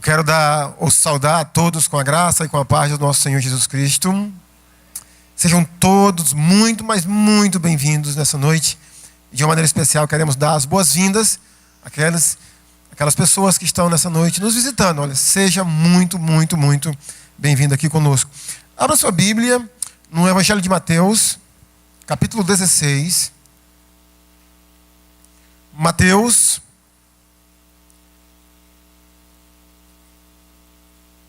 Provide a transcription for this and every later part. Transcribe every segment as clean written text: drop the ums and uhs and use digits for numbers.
quero dar ou saudar a todos com a graça e com a paz do nosso Senhor Jesus Cristo. Sejam todos muito, mas muito bem-vindos nessa noite. De uma maneira especial, queremos dar as boas-vindas àquelas pessoas que estão nessa noite nos visitando. Olha, seja muito, muito, muito bem-vindo aqui conosco. Abra sua Bíblia no Evangelho de Mateus, capítulo 16. Mateus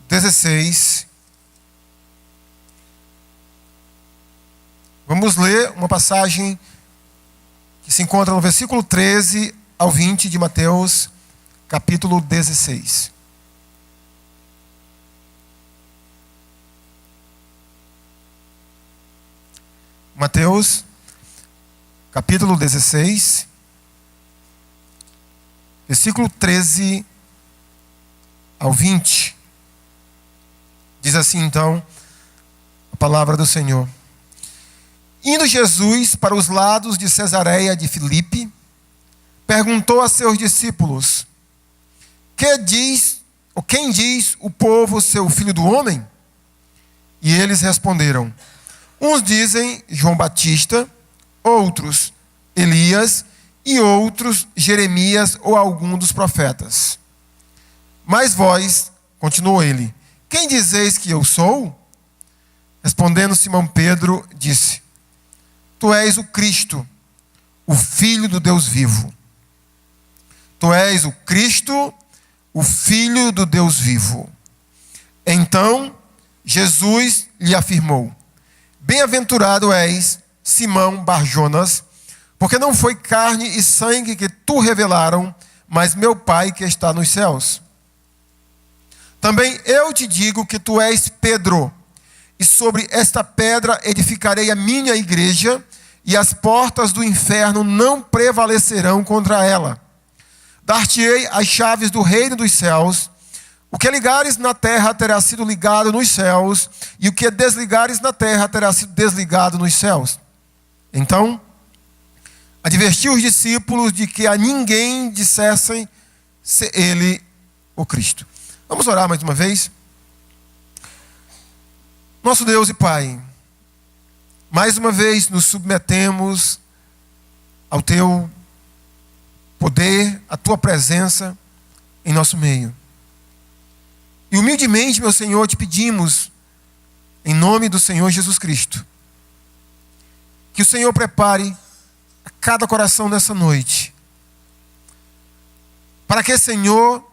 16. Vamos ler uma passagem que se encontra no versículo 13 ao 20 de Mateus, capítulo 16. Mateus, capítulo 16, versículo 13 ao 20. Diz assim, então, a palavra do Senhor. Indo Jesus para os lados de Cesareia de Filipe, perguntou a seus discípulos: quem diz o povo ser o Filho do Homem? E eles responderam: uns dizem João Batista, outros Elias e outros Jeremias ou algum dos profetas. Mas vós, continuou ele, quem dizeis que eu sou? Respondendo Simão Pedro, disse: Tu és o Cristo, o Filho do Deus vivo. Tu és o Cristo, o Filho do Deus vivo. Então Jesus lhe afirmou: Bem-aventurado és, Simão Bar-Jonas, porque não foi carne e sangue que tu revelaram, mas meu Pai que está nos céus. Também eu te digo que tu és Pedro, e sobre esta pedra edificarei a minha igreja, e as portas do inferno não prevalecerão contra ela. Dar-te-ei as chaves do reino dos céus. O que ligares na terra terá sido ligado nos céus, e o que desligares na terra terá sido desligado nos céus. Então, advertiu os discípulos de que a ninguém dissessem ser ele o Cristo. Vamos orar mais uma vez? Nosso Deus e Pai, mais uma vez nos submetemos ao Teu poder, à Tua presença em nosso meio. E humildemente, meu Senhor, te pedimos, em nome do Senhor Jesus Cristo, que o Senhor prepare a cada coração nessa noite, para que, Senhor,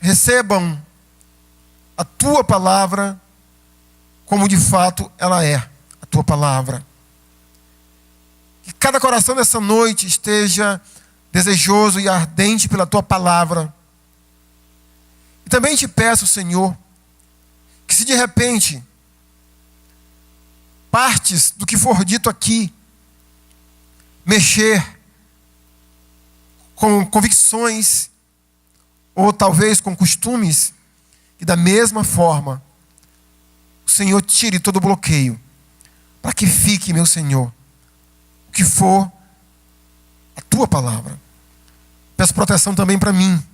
recebam a Tua palavra como de fato ela é, a Tua palavra. Que cada coração nessa noite esteja desejoso e ardente pela Tua palavra. E também te peço, Senhor, que se de repente partes do que for dito aqui mexer com convicções ou talvez com costumes, que da mesma forma o Senhor tire todo o bloqueio, para que fique, meu Senhor, o que for a Tua palavra. Peço proteção também para mim,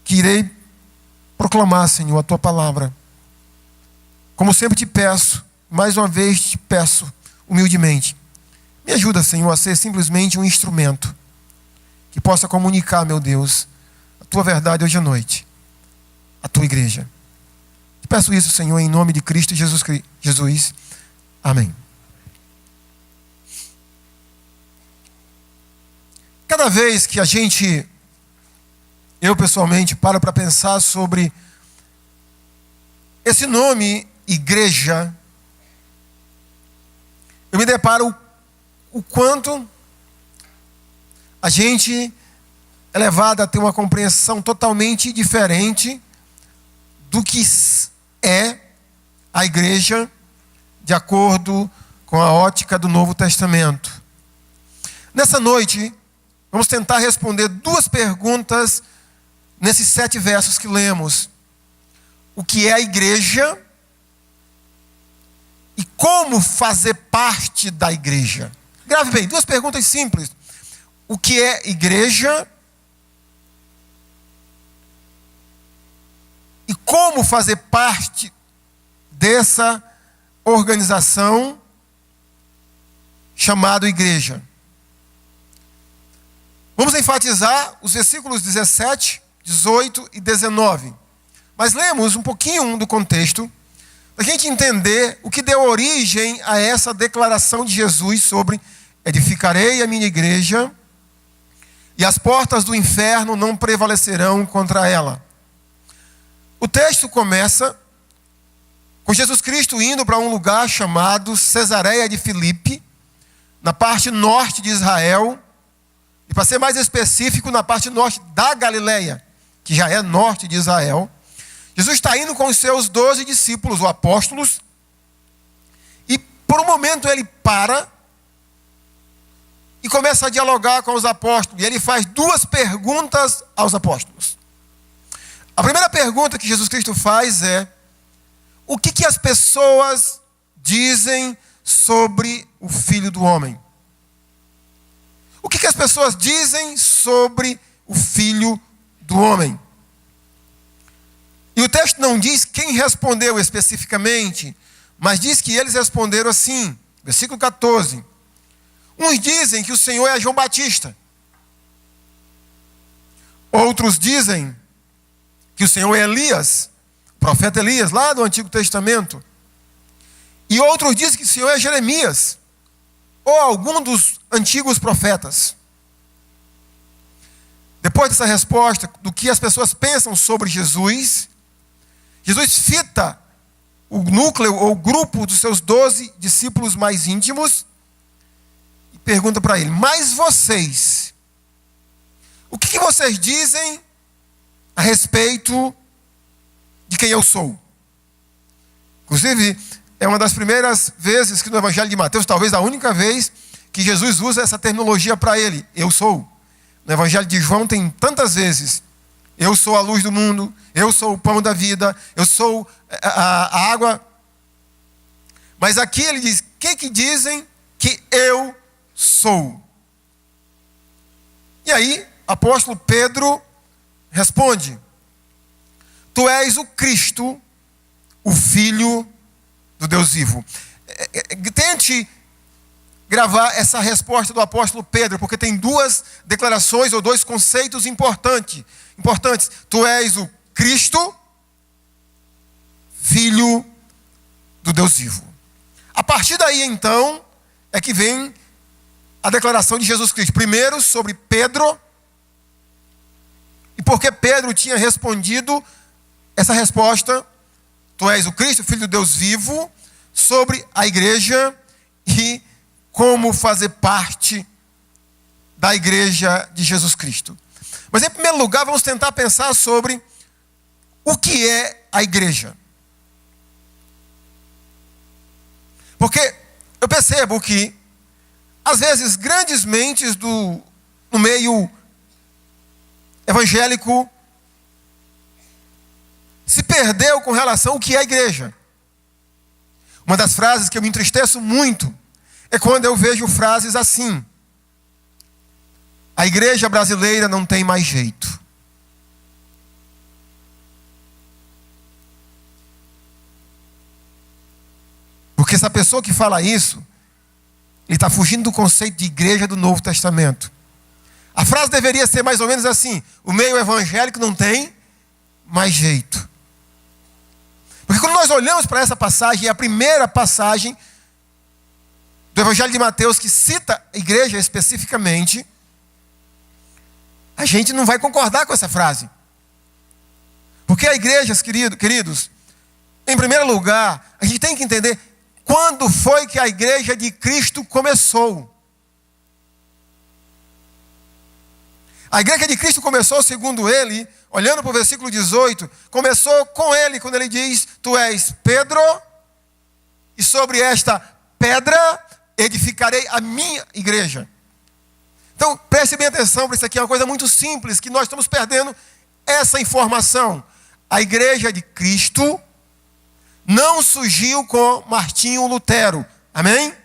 que irei proclamar, Senhor, a Tua palavra. Como sempre te peço, mais uma vez te peço humildemente, me ajuda, Senhor, a ser simplesmente um instrumento que possa comunicar, meu Deus, a Tua verdade hoje à noite, a Tua igreja. Te peço isso, Senhor, em nome de Cristo Jesus. Amém. Cada vez que eu pessoalmente paro para pensar sobre esse nome, igreja, eu me deparo o quanto a gente é levado a ter uma compreensão totalmente diferente do que é a igreja de acordo com a ótica do Novo Testamento. Nessa noite, vamos tentar responder duas perguntas nesses 7 versos que lemos. O que é a igreja e como fazer parte da igreja. Grave bem, 2 perguntas simples. O que é igreja como fazer parte dessa organização chamada igreja. Vamos enfatizar os versículos 17, 18 e 19. Mas lemos um pouquinho do contexto, para a gente entender o que deu origem a essa declaração de Jesus sobre edificarei a minha igreja e as portas do inferno não prevalecerão contra ela. O texto começa com Jesus Cristo indo para um lugar chamado Cesareia de Filipe, na parte norte de Israel, e para ser mais específico, na parte norte da Galileia, que já é norte de Israel. Jesus está indo com os seus 12 discípulos, ou apóstolos, e por um momento ele para e começa a dialogar com os apóstolos, e ele faz 2 perguntas aos apóstolos. A primeira pergunta que Jesus Cristo faz é: o que as pessoas dizem sobre o Filho do Homem? O que as pessoas dizem sobre o Filho do Homem? E o texto não diz quem respondeu especificamente, mas diz que eles responderam assim, versículo 14. Uns dizem que o Senhor é João Batista. Outros dizem que o Senhor é Elias, o profeta Elias, lá do Antigo Testamento. E outros dizem que o Senhor é Jeremias, ou algum dos antigos profetas. Depois dessa resposta do que as pessoas pensam sobre Jesus, Jesus fita o núcleo ou o grupo dos seus 12 discípulos mais íntimos e pergunta para ele: mas vocês, o que vocês dizem a respeito de quem eu sou? Inclusive, é uma das primeiras vezes que no Evangelho de Mateus, talvez a única vez, que Jesus usa essa terminologia para ele: eu sou. No Evangelho de João tem tantas vezes: eu sou a luz do mundo, eu sou o pão da vida, eu sou a água. Mas aqui ele diz: que dizem que eu sou? E aí, apóstolo Pedro responde: tu és o Cristo, o Filho do Deus vivo. Tente gravar essa resposta do apóstolo Pedro, porque tem 2 declarações ou 2 conceitos importantes. Tu és o Cristo, Filho do Deus vivo. A partir daí, então, é que vem a declaração de Jesus Cristo. Primeiro sobre Pedro, e porque Pedro tinha respondido essa resposta: tu és o Cristo, Filho do Deus vivo, sobre a igreja e como fazer parte da igreja de Jesus Cristo. Mas em primeiro lugar, vamos tentar pensar sobre o que é a igreja. Porque eu percebo que, às vezes, grandes mentes no meio evangélico se perdeu com relação ao que é a igreja. Uma das frases que eu me entristeço muito é quando eu vejo frases assim: a igreja brasileira não tem mais jeito. Porque essa pessoa que fala isso, ele está fugindo do conceito de igreja do Novo Testamento. A frase deveria ser mais ou menos assim: o meio evangélico não tem mais jeito. Porque quando nós olhamos para essa passagem, é a primeira passagem do Evangelho de Mateus que cita a igreja especificamente, a gente não vai concordar com essa frase. Porque a igreja, queridos, em primeiro lugar, a gente tem que entender quando foi que a igreja de Cristo começou. A igreja de Cristo começou, segundo ele, olhando para o versículo 18, começou com ele, quando ele diz: tu és Pedro, e sobre esta pedra edificarei a minha igreja. Então, preste bem atenção para isso aqui, é uma coisa muito simples, que nós estamos perdendo essa informação. A igreja de Cristo não surgiu com Martinho Lutero. Amém?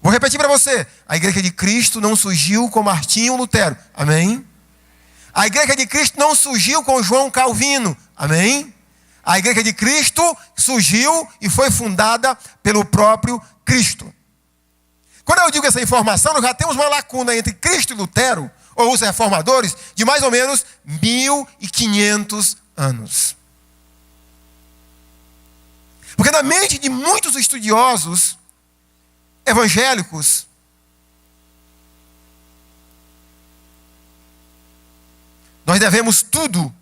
Vou repetir para você. A igreja de Cristo não surgiu com Martinho Lutero. Amém? A igreja de Cristo não surgiu com João Calvino. Amém? A igreja de Cristo surgiu e foi fundada pelo próprio Cristo. Quando eu digo essa informação, nós já temos uma lacuna entre Cristo e Lutero, ou os reformadores, de mais ou menos 1500 anos. Porque na mente de muitos estudiosos evangélicos, nós devemos tudo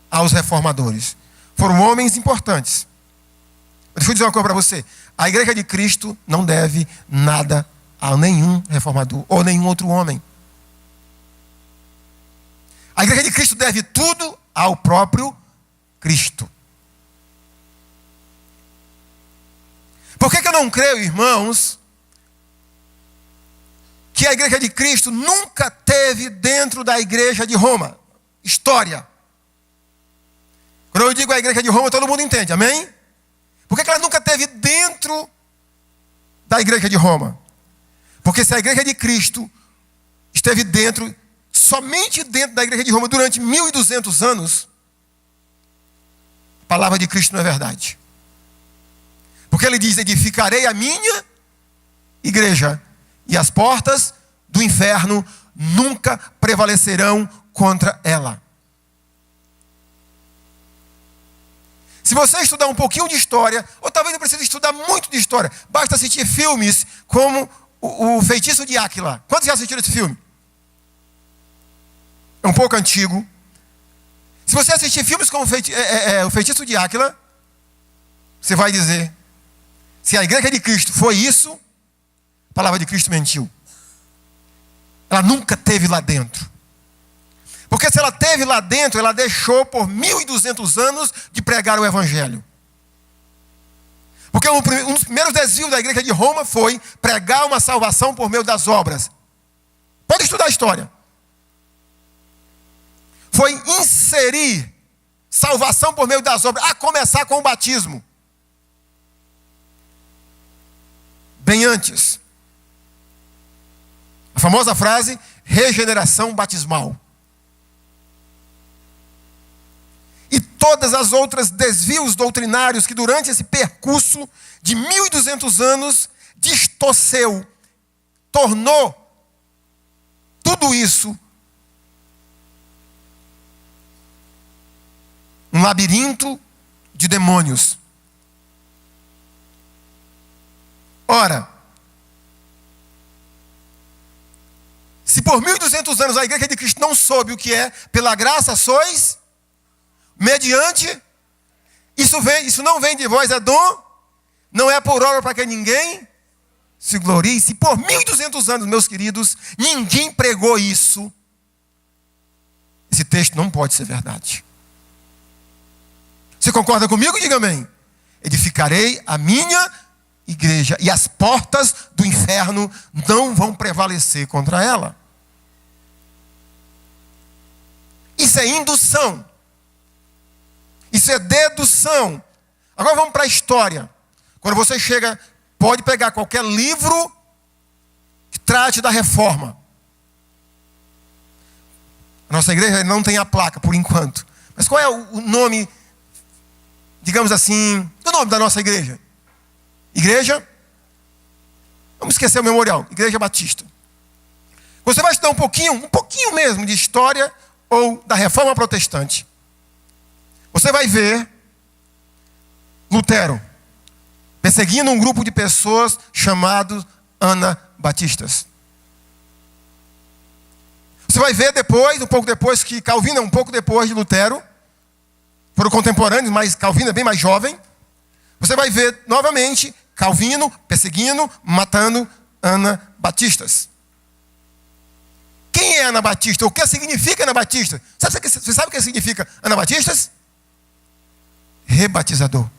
aos reformadores. Foram homens importantes. Deixa eu dizer uma coisa para você. A igreja de Cristo não deve nada a nenhum reformador ou nenhum outro homem. A igreja de Cristo deve tudo ao próprio Cristo. Por que eu não creio, irmãos, que a igreja de Cristo nunca teve dentro da igreja de Roma? História. Quando eu digo a igreja de Roma, todo mundo entende, amém? Por que ela nunca teve dentro da igreja de Roma? Porque se a igreja de Cristo esteve dentro, somente dentro da igreja de Roma durante 1200 anos, a palavra de Cristo não é verdade. Porque ele diz: edificarei a minha igreja, e as portas do inferno nunca prevalecerão contra ela. Se você estudar um pouquinho de história, ou talvez não precise estudar muito de história, basta assistir filmes como o Feitiço de Áquila. Quantos já assistiram esse filme? É um pouco antigo. Se você assistir filmes como o Feitiço de Áquila, você vai dizer: se a igreja de Cristo foi isso, a palavra de Cristo mentiu. Ela nunca teve lá dentro. Porque se ela teve lá dentro, ela deixou por 1200 anos de pregar o evangelho. Porque um dos primeiros desvios da igreja de Roma foi pregar uma salvação por meio das obras. Pode estudar a história. Foi inserir salvação por meio das obras, a começar com o batismo. Bem antes. A famosa frase, regeneração batismal. E todas as outras desvios doutrinários que durante esse percurso de 1200 anos distorceu, tornou tudo isso um labirinto de demônios. Ora, se por 1200 anos a igreja de Cristo não soube o que é pela graça sois, mediante, isso não vem de vós, é dom, não é por obra para que ninguém se glorie. Se por 1200 anos, meus queridos, ninguém pregou isso, esse texto não pode ser verdade. Você concorda comigo? Diga amém. Edificarei a minha igreja, e as portas do inferno não vão prevalecer contra ela. Isso é indução. Isso é dedução. Agora vamos para a história. Quando você chega, pode pegar qualquer livro que trate da reforma. A nossa igreja não tem a placa por enquanto. Mas qual é o nome, digamos assim, do nome da nossa igreja? Igreja? Vamos esquecer o memorial. Igreja Batista. Você vai estudar um pouquinho mesmo de história ou da reforma protestante. Você vai ver Lutero perseguindo um grupo de pessoas chamados anabatistas. Você vai ver depois, um pouco depois, que Calvino é um pouco depois de Lutero. Foram contemporâneos, mas Calvino é bem mais jovem. Você vai ver novamente Calvino perseguindo, matando anabatistas. Quem é anabatista? O que significa anabatista? Você sabe o que significa anabatistas? Rebatizador.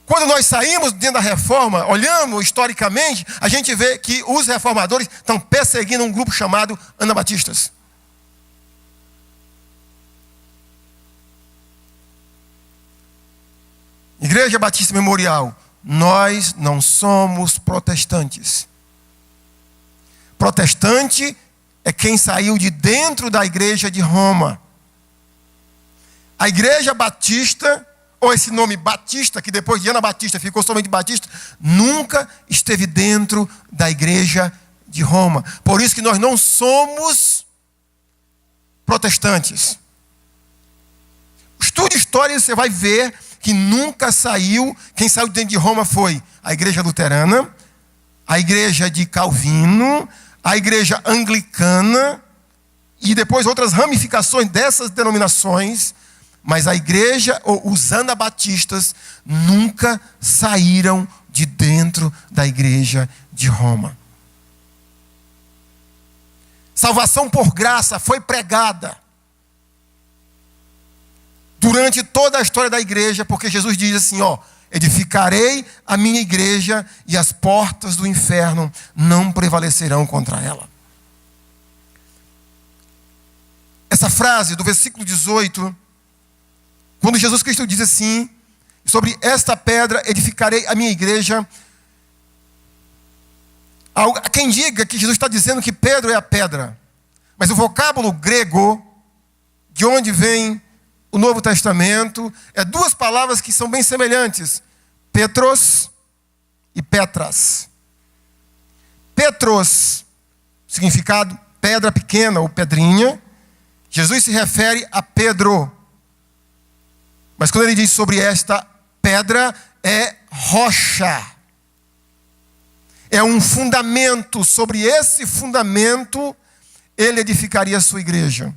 Quando nós saímos dentro da reforma, olhamos historicamente, a gente vê que os reformadores estão perseguindo um grupo chamado anabatistas. Igreja Batista Memorial, nós não somos protestantes. Protestante é quem saiu de dentro da igreja de Roma. A igreja batista, ou esse nome Batista, que depois de Ana Batista ficou somente Batista, nunca esteve dentro da igreja de Roma. Por isso que nós não somos protestantes. Estude história e você vai ver que nunca saiu, quem saiu de dentro de Roma foi a igreja luterana, a igreja de Calvino, a igreja anglicana e depois outras ramificações dessas denominações, mas a igreja, ou os anabatistas, nunca saíram de dentro da igreja de Roma. Salvação por graça foi pregada durante toda a história da igreja, porque Jesus diz assim, edificarei a minha igreja e as portas do inferno não prevalecerão contra ela. Essa frase do versículo 18, quando Jesus Cristo diz assim, sobre esta pedra edificarei a minha igreja, há quem diga que Jesus está dizendo que Pedro é a pedra, mas o vocábulo grego, de onde vem o Novo Testamento, é duas palavras que são bem semelhantes: Petros e Petras. Petros, significado pedra pequena ou pedrinha. Jesus se refere a Pedro. Mas quando ele diz sobre esta pedra, é rocha. É um fundamento. Sobre esse fundamento, ele edificaria a sua igreja.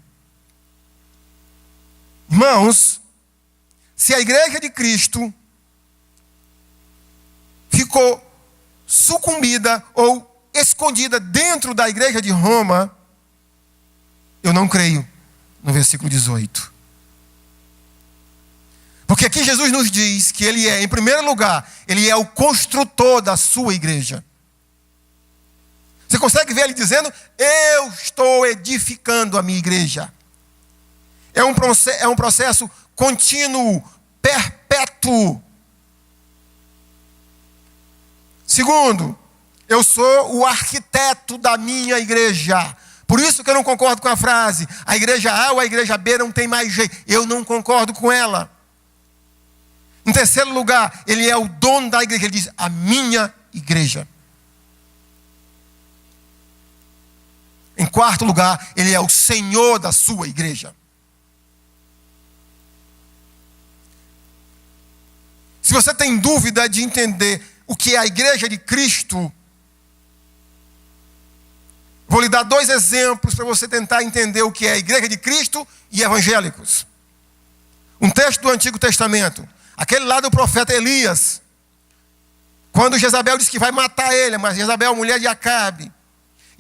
Irmãos, se a igreja de Cristo ficou sucumbida ou escondida dentro da igreja de Roma, eu não creio no versículo 18. Porque aqui Jesus nos diz que ele é, em primeiro lugar, ele é o construtor da sua igreja. Você consegue ver ele dizendo, eu estou edificando a minha igreja. É um processo contínuo, perpétuo. Segundo, eu sou o arquiteto da minha igreja. Por isso que eu não concordo com a frase, a igreja A ou a igreja B não tem mais jeito. Eu não concordo com ela. Em terceiro lugar, ele é o dono da igreja. Ele diz, a minha igreja. Em quarto lugar, ele é o Senhor da sua igreja. Se você tem dúvida de entender o que é a igreja de Cristo, vou lhe dar dois exemplos para você tentar entender o que é a igreja de Cristo e evangélicos. Um texto do Antigo Testamento, aquele lá do profeta Elias, quando Jezabel disse que vai matar ele, mas Jezabel, mulher de Acabe,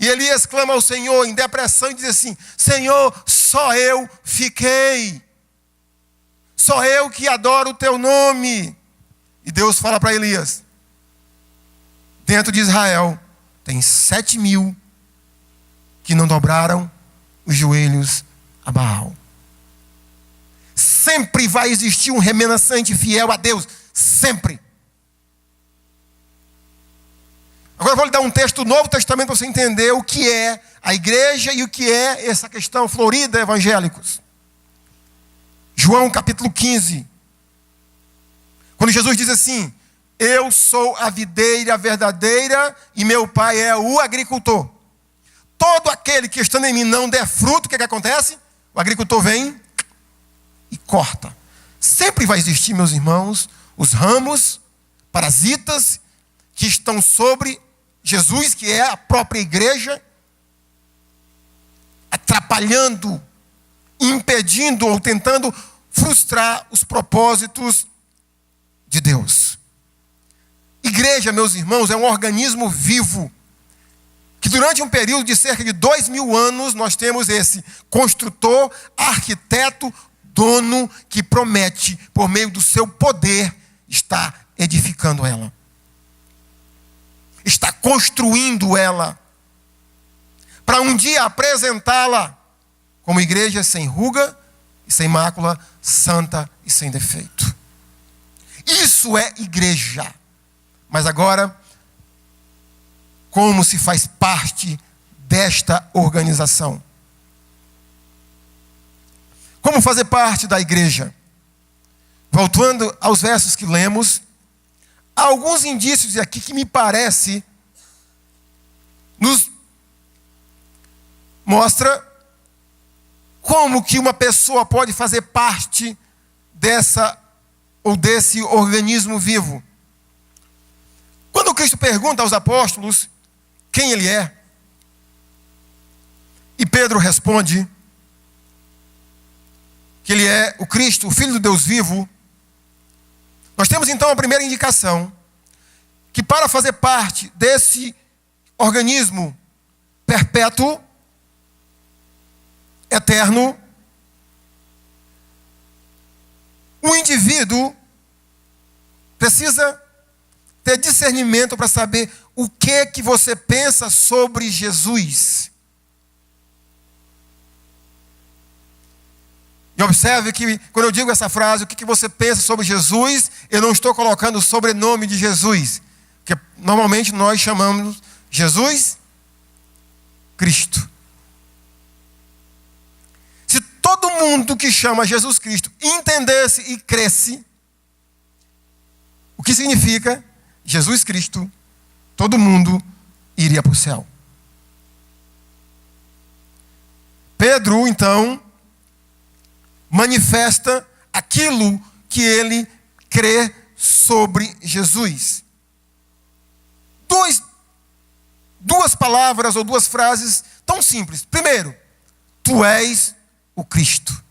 e Elias clama ao Senhor em depressão e diz assim, Senhor, só eu fiquei, só eu que adoro o teu nome. E Deus fala para Elias, dentro de Israel tem 7.000 que não dobraram os joelhos a Baal. Sempre vai existir um remanescente fiel a Deus, sempre. Agora eu vou lhe dar um texto do Novo Testamento para você entender o que é a igreja e o que é essa questão florida, evangélicos. João capítulo 15. Quando Jesus diz assim, eu sou a videira verdadeira e meu pai é o agricultor. Todo aquele que estando em mim não der fruto, o que acontece? O agricultor vem e corta. Sempre vai existir, meus irmãos, os ramos, parasitas, que estão sobre Jesus, que é a própria igreja, atrapalhando, impedindo ou tentando frustrar os propósitos de Deus. Igreja, meus irmãos, é um organismo vivo, que durante um período de cerca de 2.000 anos, nós temos esse construtor, arquiteto, dono, que promete, por meio do seu poder, estar edificando ela. Está construindo ela, para um dia apresentá-la como igreja sem ruga e sem mácula, santa e sem defeito. Isso é igreja. Mas agora, como se faz parte desta organização. Como fazer parte da igreja? Voltando aos versos que lemos, há alguns indícios aqui que me parece nos mostra como que uma pessoa pode fazer parte dessa ou desse organismo vivo. Quando Cristo pergunta aos apóstolos quem ele é, e Pedro responde que ele é o Cristo, o Filho do Deus vivo, nós temos então a primeira indicação, que para fazer parte desse organismo perpétuo, eterno, o indivíduo precisa ter discernimento para saber o que você pensa sobre Jesus. E observe que quando eu digo essa frase, o que você pensa sobre Jesus, eu não estou colocando o sobrenome de Jesus, que normalmente nós chamamos Jesus Cristo. Se todo mundo que chama Jesus Cristo entendesse e cresce, o que significa Jesus Cristo, todo mundo iria para o céu. Pedro, então, manifesta aquilo que ele crê sobre Jesus. Duas palavras ou duas frases tão simples. Primeiro, tu és o Cristo.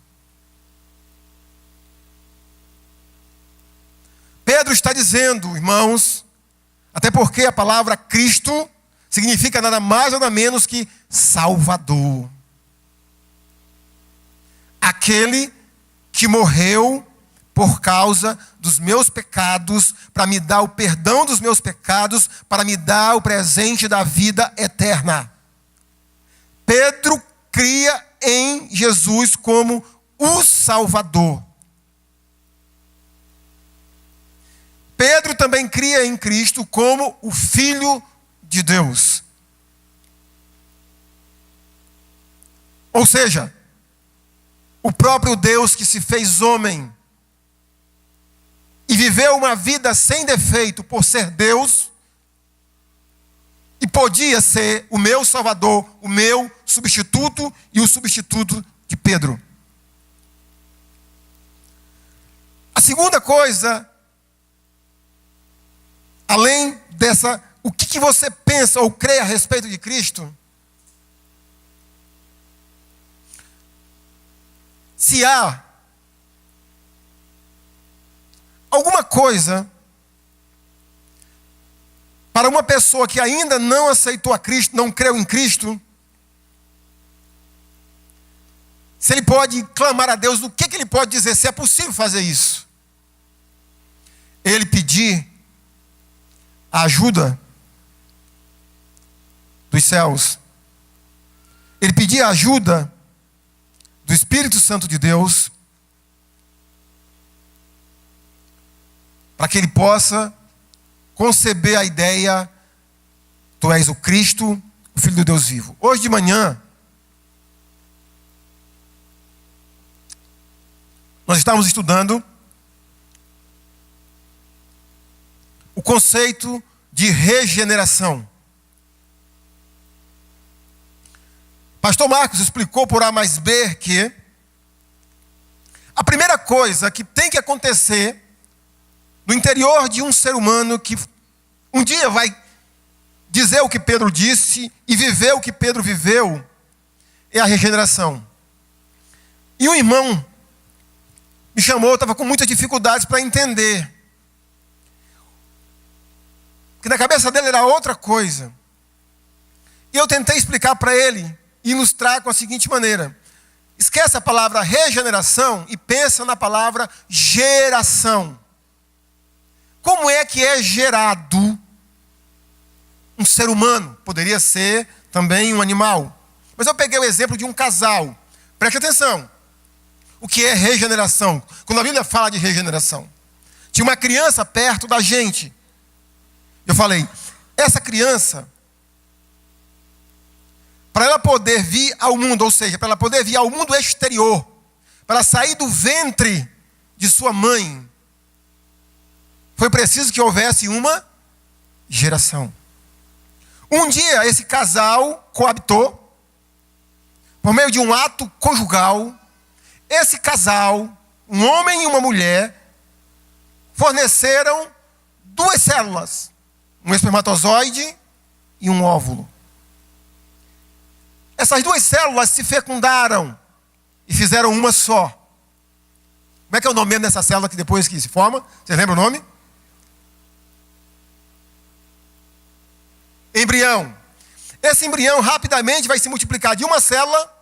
Pedro está dizendo, irmãos, até porque a palavra Cristo significa nada mais nada menos que Salvador. Aquele que morreu por causa dos meus pecados, para me dar o perdão dos meus pecados, para me dar o presente da vida eterna. Pedro cria em Jesus como o Salvador. Pedro também cria em Cristo como o Filho de Deus. Ou seja, o próprio Deus que se fez homem e viveu uma vida sem defeito por ser Deus e podia ser o meu Salvador, o meu substituto e o substituto de Pedro. A segunda coisa, além dessa, o que você pensa ou crê a respeito de Cristo? Se há alguma coisa para uma pessoa que ainda não aceitou a Cristo, não creu em Cristo, se ele pode clamar a Deus, o que ele pode dizer, se é possível fazer isso? Ele pedir a ajuda dos céus, ele pedir a ajuda do Espírito Santo de Deus, para que ele possa conceber a ideia, tu és o Cristo, o Filho do Deus vivo. Hoje de manhã, nós estávamos estudando o conceito de regeneração. Pastor Marcos explicou por A mais B que a primeira coisa que tem que acontecer no interior de um ser humano que um dia vai dizer o que Pedro disse e viver o que Pedro viveu é a regeneração. E um irmão me chamou, eu estava com muitas dificuldades para entender. Porque na cabeça dele era outra coisa. E eu tentei explicar para ele, ilustrar com a seguinte maneira: esquece a palavra regeneração e pensa na palavra geração. Como é que é gerado um ser humano? Poderia ser também um animal. Mas eu peguei o exemplo de um casal. Preste atenção. O que é regeneração? Quando a Bíblia fala de regeneração, tinha uma criança perto da gente. Eu falei, essa criança para ela poder vir ao mundo, ou seja, para ela poder vir ao mundo exterior, para sair do ventre de sua mãe, foi preciso que houvesse uma geração. Um dia esse casal coabitou, por meio de um ato conjugal. Esse casal, um homem e uma mulher, forneceram 2 células, um espermatozoide e um óvulo. Essas 2 células se fecundaram e fizeram uma só. Como é que é o nome mesmo dessa célula que depois que se forma? Vocês lembram o nome? Embrião. Esse embrião rapidamente vai se multiplicar de uma célula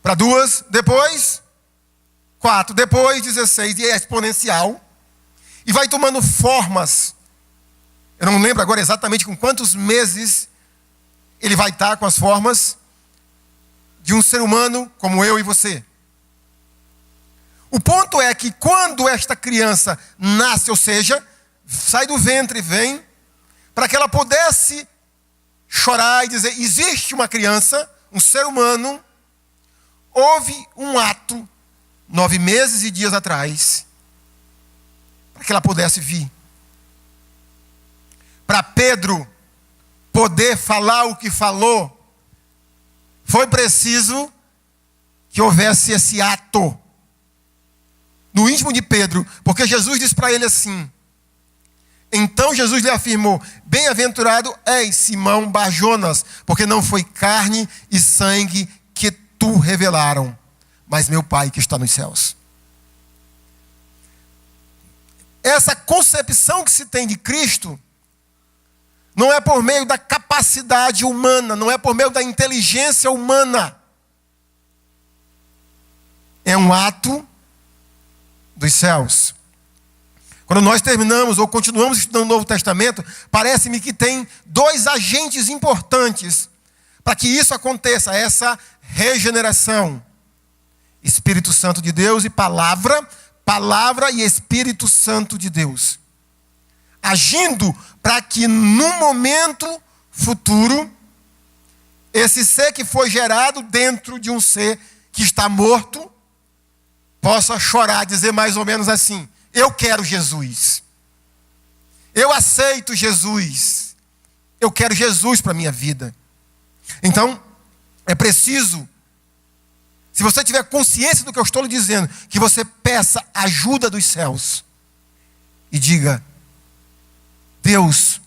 para 2, depois 4, depois 16, e é exponencial. E vai tomando formas. Eu não lembro agora exatamente com quantos meses ele vai estar com as formas de um ser humano como eu e você. O ponto é que quando esta criança nasce, ou seja, sai do ventre e vem, para que ela pudesse chorar e dizer, existe uma criança, um ser humano, houve um ato 9 meses e dias atrás, para que ela pudesse vir. Para Pedro poder falar o que falou, foi preciso que houvesse esse ato no íntimo de Pedro, porque Jesus disse para ele assim. Então Jesus lhe afirmou: bem-aventurado és, Simão Bar-Jonas, porque não foi carne e sangue que tu revelaram, mas meu Pai que está nos céus. Essa concepção que se tem de Cristo não é por meio da capacidade humana, não é por meio da inteligência humana. É um ato dos céus. Quando nós terminamos ou continuamos estudando o Novo Testamento, parece-me que tem 2 agentes importantes para que isso aconteça, essa regeneração. Espírito Santo de Deus e palavra e Espírito Santo de Deus. Agindo para que no momento futuro, esse ser que foi gerado dentro de um ser que está morto, possa chorar, dizer mais ou menos assim: eu quero Jesus. Eu aceito Jesus. Eu quero Jesus para a minha vida. Então, é preciso, se você tiver consciência do que eu estou lhe dizendo, que você peça ajuda dos céus. E diga: Deus,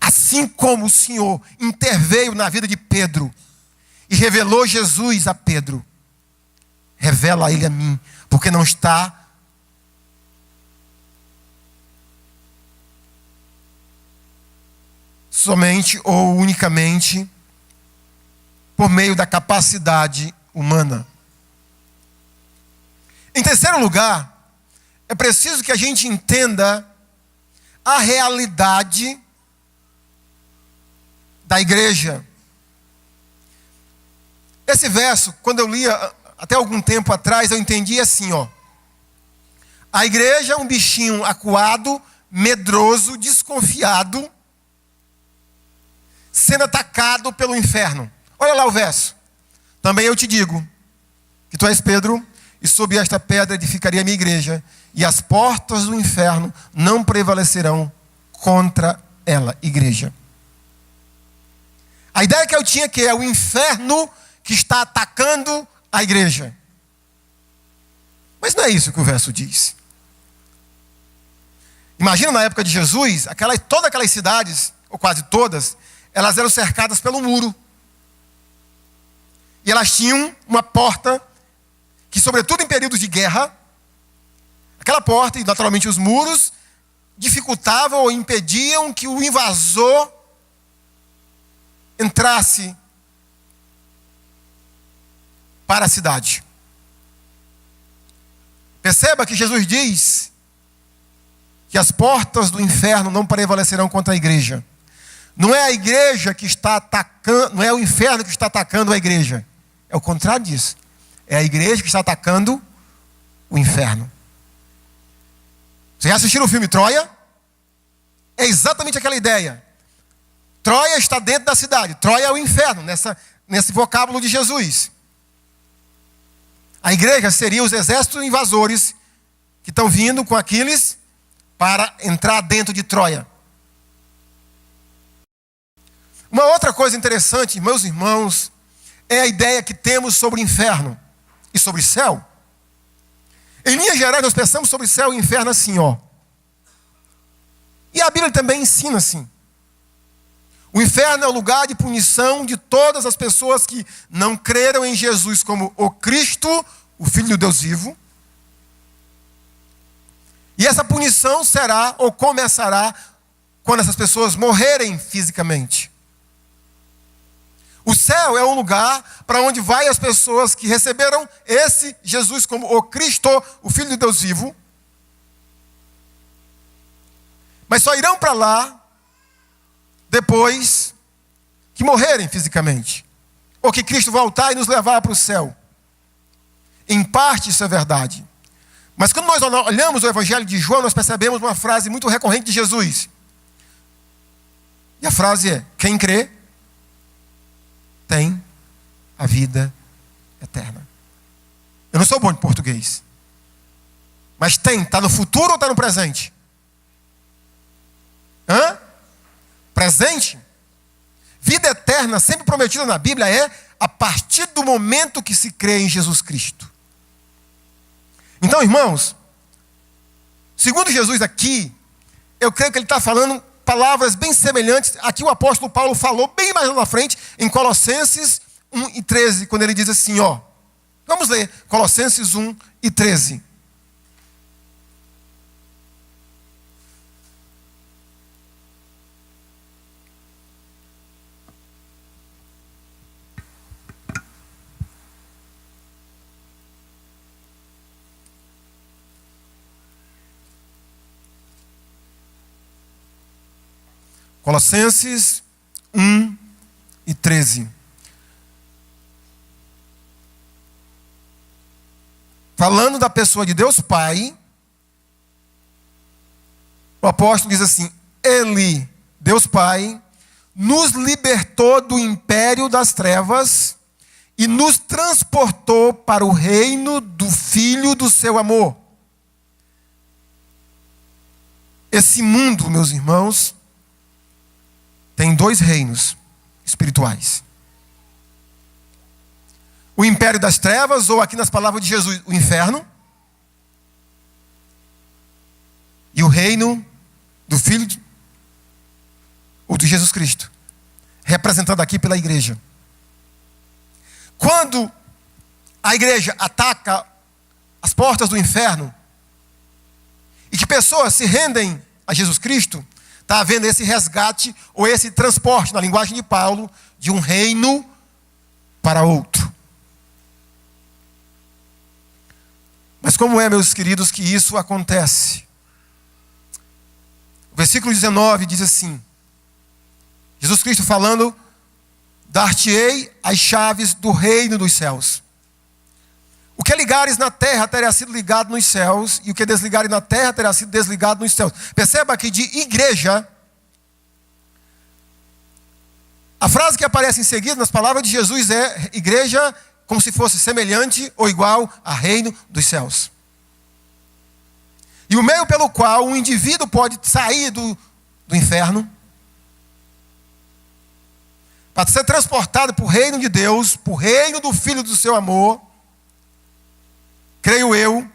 assim como o Senhor interveio na vida de Pedro e revelou Jesus a Pedro, revela ele a mim, porque não está somente ou unicamente por meio da capacidade humana. Em terceiro lugar, é preciso que a gente entenda a realidade da igreja. Esse verso, quando eu lia até algum tempo atrás, eu entendi assim, ó. A igreja é um bichinho acuado, medroso, desconfiado, sendo atacado pelo inferno. Olha lá o verso. Também eu te digo que tu és Pedro, e sob esta pedra edificaria a minha igreja, e as portas do inferno não prevalecerão contra ela, igreja. A ideia que eu tinha que é o inferno que está atacando a igreja. Mas não é isso que o verso diz. Imagina na época de Jesus, todas aquelas cidades, ou quase todas, elas eram cercadas pelo muro. E elas tinham uma porta que, sobretudo em períodos de guerra, aquela porta e naturalmente os muros dificultavam ou impediam que o invasor entrasse para a cidade. Perceba que Jesus diz que as portas do inferno não prevalecerão contra a igreja. Não é a igreja que está atacando, não é o inferno que está atacando a igreja. É o contrário disso. É a igreja que está atacando o inferno. Vocês já assistiram o filme Troia? É exatamente aquela ideia. Troia está dentro da cidade. Troia é o inferno, nesse vocábulo de Jesus. A igreja seria os exércitos invasores que estão vindo com Aquiles para entrar dentro de Troia. Uma outra coisa interessante, meus irmãos, é a ideia que temos sobre o inferno e sobre o céu. Em linhas gerais, nós pensamos sobre o céu e o inferno assim, ó. E a Bíblia também ensina assim. O inferno é o lugar de punição de todas as pessoas que não creram em Jesus como o Cristo, o Filho do Deus vivo. E essa punição será ou começará quando essas pessoas morrerem fisicamente. O céu é um lugar para onde vai as pessoas que receberam esse Jesus como o Cristo, o Filho de Deus vivo. Mas só irão para lá depois que morrerem fisicamente. Ou que Cristo voltar e nos levar para o céu. Em parte isso é verdade. Mas quando nós olhamos o Evangelho de João, nós percebemos uma frase muito recorrente de Jesus. E a frase é: quem crê tem a vida eterna. Eu não sou bom em português. Mas tem, está no futuro ou está no presente? Presente? Vida eterna, sempre prometida na Bíblia, é a partir do momento que se crê em Jesus Cristo. Então, irmãos, segundo Jesus aqui, eu creio que ele está falando palavras bem semelhantes a que o apóstolo Paulo falou bem mais lá na frente, em Colossenses 1:13, quando ele diz assim, ó. Vamos ler, Colossenses 1:13. Colossenses 1:13. Falando da pessoa de Deus Pai, o apóstolo diz assim: Ele, Deus Pai, nos libertou do império das trevas e nos transportou para o reino do Filho do seu amor. Esse mundo, meus irmãos, tem dois reinos espirituais. O império das trevas, ou aqui nas palavras de Jesus, o inferno. E o reino do Filho ou de Jesus Cristo, representado aqui pela igreja. Quando a igreja ataca as portas do inferno e que pessoas se rendem a Jesus Cristo, está havendo esse resgate ou esse transporte, na linguagem de Paulo, de um reino para outro. Mas como é, meus queridos, que isso acontece? O versículo 19 diz assim: Jesus Cristo falando: dar-te-ei as chaves do reino dos céus. O que ligares na terra terá sido ligado nos céus, e o que desligares na terra terá sido desligado nos céus. Perceba que de igreja, a frase que aparece em seguida nas palavras de Jesus é igreja como se fosse semelhante ou igual a reino dos céus. E o meio pelo qual um indivíduo pode sair do inferno para ser transportado para o reino de Deus, para o reino do Filho do seu amor, creio eu,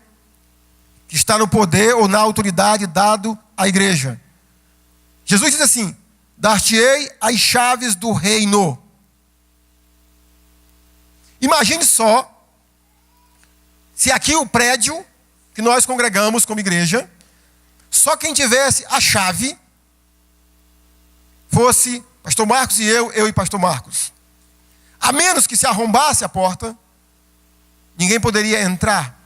que está no poder ou na autoridade dado à igreja. Jesus diz assim: dar-te-ei as chaves do reino. Imagine só, se aqui o prédio que nós congregamos como igreja, só quem tivesse a chave fosse pastor Marcos e eu e pastor Marcos. A menos que se arrombasse a porta, ninguém poderia entrar.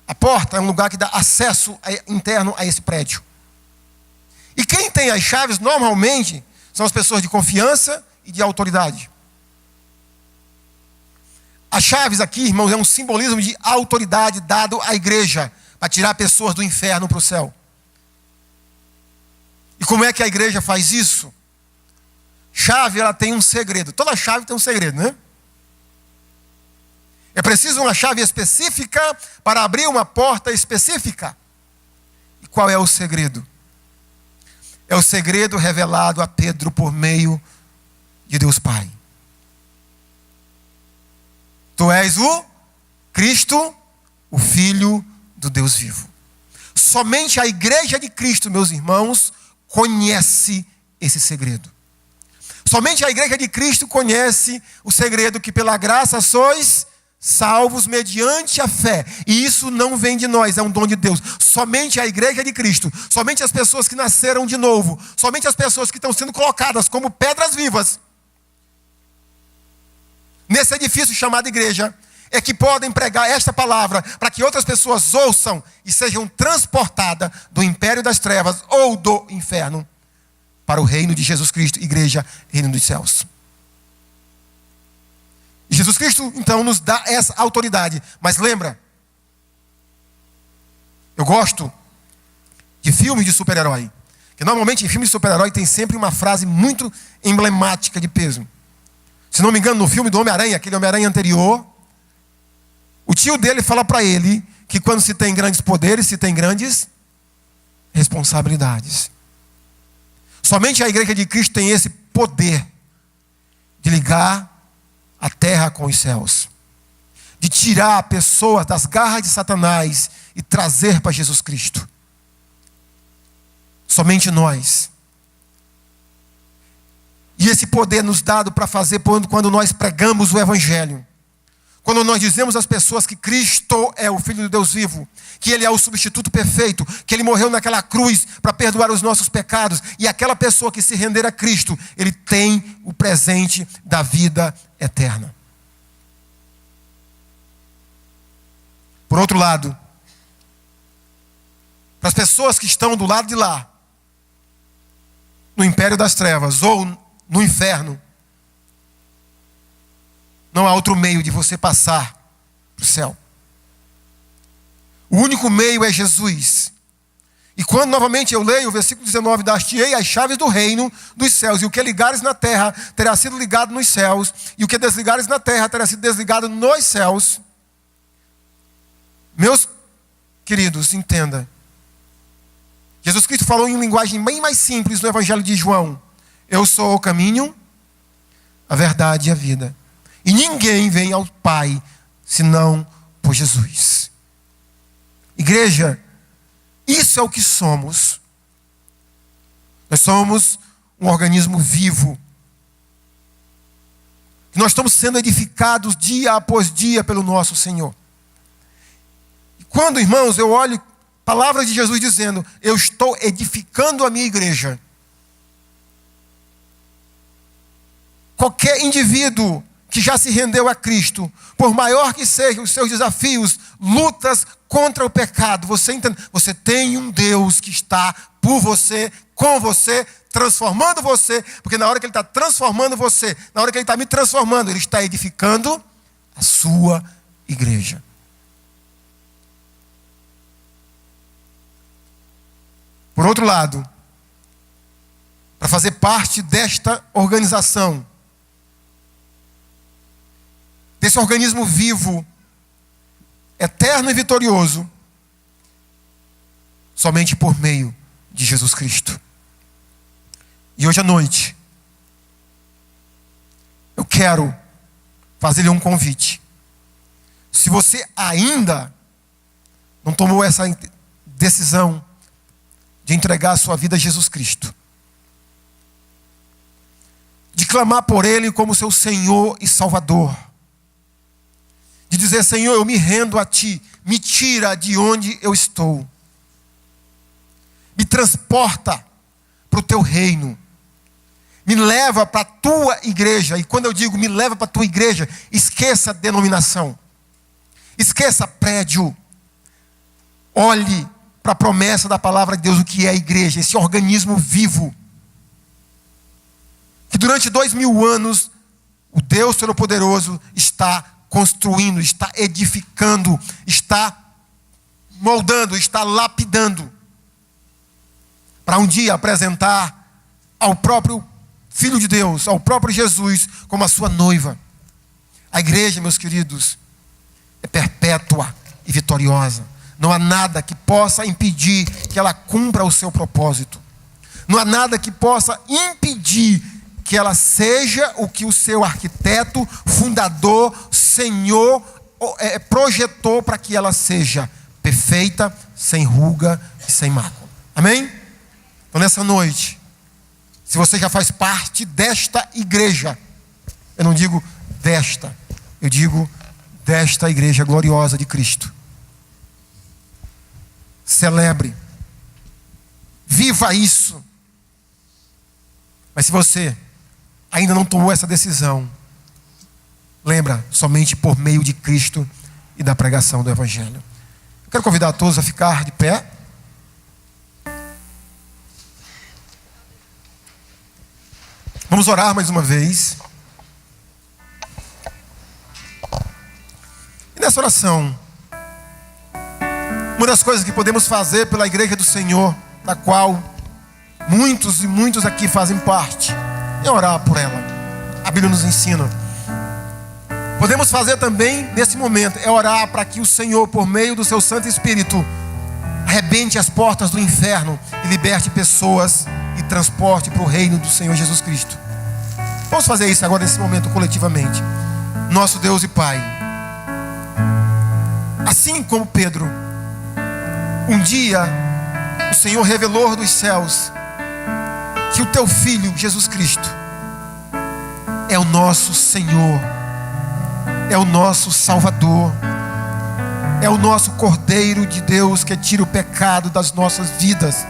A porta é um lugar que dá acesso interno a esse prédio. E quem tem as chaves normalmente são as pessoas de confiança e de autoridade. As chaves aqui, irmãos, é um simbolismo de autoridade dado à igreja para tirar pessoas do inferno para o céu. E como é que a igreja faz isso? chave, ela tem um segredo. Toda chave tem um segredo, né? É preciso uma chave específica para abrir uma porta específica. E qual é o segredo? É o segredo revelado a Pedro por meio de Deus Pai. Tu és o Cristo, o Filho do Deus vivo. Somente a igreja de Cristo, meus irmãos, conhece esse segredo. Somente a igreja de Cristo conhece o segredo que pela graça sois salvos mediante a fé. E isso não vem de nós, é um dom de Deus. Somente a igreja de Cristo, somente as pessoas que nasceram de novo, somente as pessoas que estão sendo colocadas como pedras vivas nesse edifício chamado igreja, é que podem pregar esta palavra para que outras pessoas ouçam e sejam transportadas do império das trevas ou do inferno para o reino de Jesus Cristo, igreja, reino dos céus. E Jesus Cristo, então, nos dá essa autoridade. Mas lembra, eu gosto de filmes de super-herói, que normalmente em filmes de super-herói tem sempre uma frase muito emblemática de peso. Se não me engano, no filme do Homem-Aranha, aquele Homem-Aranha anterior, o tio dele fala para ele que quando se tem grandes poderes, se tem grandes responsabilidades. Somente a igreja de Cristo tem esse poder de ligar a terra com os céus, de tirar a pessoa das garras de Satanás e trazer para Jesus Cristo. Somente nós. E esse poder nos dado para fazer quando nós pregamos o Evangelho. Quando nós dizemos às pessoas que Cristo é o Filho de Deus vivo, que Ele é o substituto perfeito, que Ele morreu naquela cruz para perdoar os nossos pecados, e aquela pessoa que se render a Cristo, ele tem o presente da vida eterna. Por outro lado, para as pessoas que estão do lado de lá, no império das trevas ou no inferno, não há outro meio de você passar para o céu. O único meio é Jesus. E quando novamente eu leio o versículo 19, dar-te-ei as chaves do reino dos céus, e o que ligares na terra terá sido ligado nos céus, e o que desligares na terra terá sido desligado nos céus. Meus queridos, entenda. Jesus Cristo falou em linguagem bem mais simples no Evangelho de João. Eu sou o caminho, a verdade e a vida. E ninguém vem ao Pai senão por Jesus. Igreja, isso é o que somos. Nós somos um organismo vivo. Nós estamos sendo edificados dia após dia pelo nosso Senhor. E quando, irmãos, eu olho palavras de Jesus dizendo, eu estou edificando a minha igreja. Qualquer indivíduo que já se rendeu a Cristo, por maior que sejam os seus desafios, lutas contra o pecado, você entende? Você tem um Deus que está por você, com você, transformando você, porque na hora que Ele está transformando você, na hora que Ele está me transformando, Ele está edificando a sua igreja. Por outro lado, para fazer parte desta organização, desse organismo vivo, eterno e vitorioso, somente por meio de Jesus Cristo. E hoje à noite, eu quero fazer-lhe um convite. Se você ainda não tomou essa decisão de entregar a sua vida a Jesus Cristo, de clamar por Ele como seu Senhor e Salvador, de dizer, Senhor, eu me rendo a Ti, me tira de onde eu estou, me transporta para o Teu reino, me leva para a Tua igreja. E quando eu digo me leva para a Tua igreja, esqueça a denominação, esqueça prédio, olhe para a promessa da palavra de Deus, o que é a igreja, esse organismo vivo, que durante 2000 anos, o Deus Todo-Poderoso está construindo, está edificando, está moldando, está lapidando, para um dia apresentar ao próprio Filho de Deus, ao próprio Jesus, como a sua noiva. A igreja, meus queridos, é perpétua e vitoriosa. Não há nada que possa impedir que ela cumpra o seu propósito. Não há nada que possa impedir que ela seja o que o seu arquiteto, fundador, Senhor, projetou para que ela seja: perfeita, sem ruga e sem mácula. Amém? Então nessa noite, se você já faz parte desta igreja, eu não digo desta, eu digo desta igreja gloriosa de Cristo, celebre, viva isso. Mas se você ainda não tomou essa decisão, lembra, somente por meio de Cristo e da pregação do Evangelho. Eu quero convidar a todos a ficar de pé. Vamos orar mais uma vez. E nessa oração, uma das coisas que podemos fazer pela igreja do Senhor, da qual muitos e muitos aqui fazem parte, é orar por ela. A Bíblia nos ensina. Podemos fazer também nesse momento, é orar para que o Senhor, por meio do seu Santo Espírito, arrebente as portas do inferno e liberte pessoas e transporte para o reino do Senhor Jesus Cristo. Vamos fazer isso agora nesse momento coletivamente. Nosso Deus e Pai, assim como Pedro, um dia o Senhor revelou dos céus que o teu Filho Jesus Cristo é o nosso Senhor, é o nosso Salvador, é o nosso Cordeiro de Deus que tira o pecado das nossas vidas,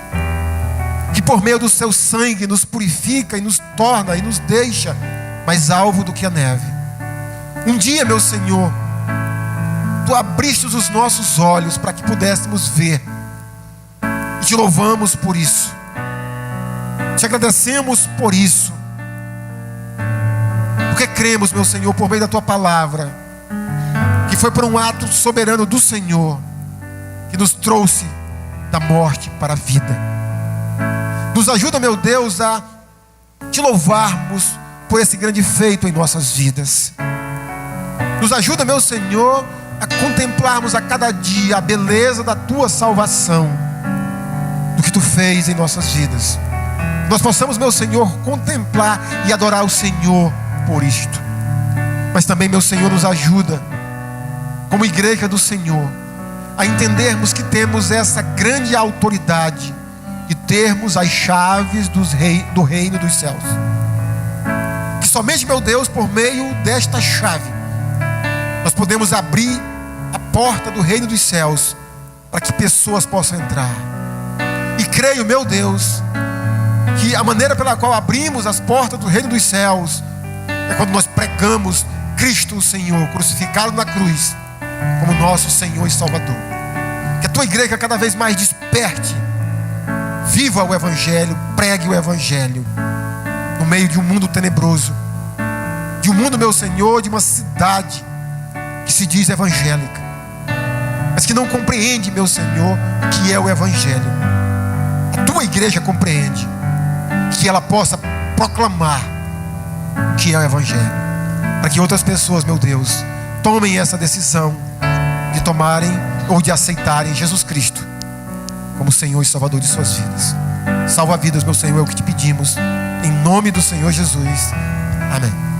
que por meio do seu sangue nos purifica e nos torna e nos deixa mais alvo do que a neve. Um dia, meu Senhor, tu abriste os nossos olhos para que pudéssemos ver, e te louvamos por isso, te agradecemos por isso, porque cremos, meu Senhor, por meio da tua palavra, que foi por um ato soberano do Senhor que nos trouxe da morte para a vida. Nos ajuda, meu Deus, a te louvarmos por esse grande feito em nossas vidas. Nos ajuda, meu Senhor, a contemplarmos a cada dia a beleza da tua salvação, do que tu fez em nossas vidas. Nós possamos, meu Senhor, contemplar e adorar o Senhor por isto. Mas também, meu Senhor, nos ajuda, como igreja do Senhor, a entendermos que temos essa grande autoridade de termos as chaves do reino dos céus. Que somente, meu Deus, por meio desta chave, nós podemos abrir a porta do reino dos céus para que pessoas possam entrar. E creio, meu Deus, que a maneira pela qual abrimos as portas do reino dos céus é quando nós pregamos Cristo, o Senhor, crucificado na cruz, como nosso Senhor e Salvador. Que a tua igreja cada vez mais desperte, viva o Evangelho, pregue o Evangelho no meio de um mundo tenebroso, de um mundo, meu Senhor, de uma cidade que se diz evangélica, mas que não compreende, meu Senhor, o que é o Evangelho. A tua igreja compreende, que ela possa proclamar o que é o Evangelho, para que outras pessoas, meu Deus, tomem essa decisão de tomarem ou de aceitarem Jesus Cristo como Senhor e Salvador de suas vidas. Salva vidas, meu Senhor, é o que te pedimos, em nome do Senhor Jesus. Amém.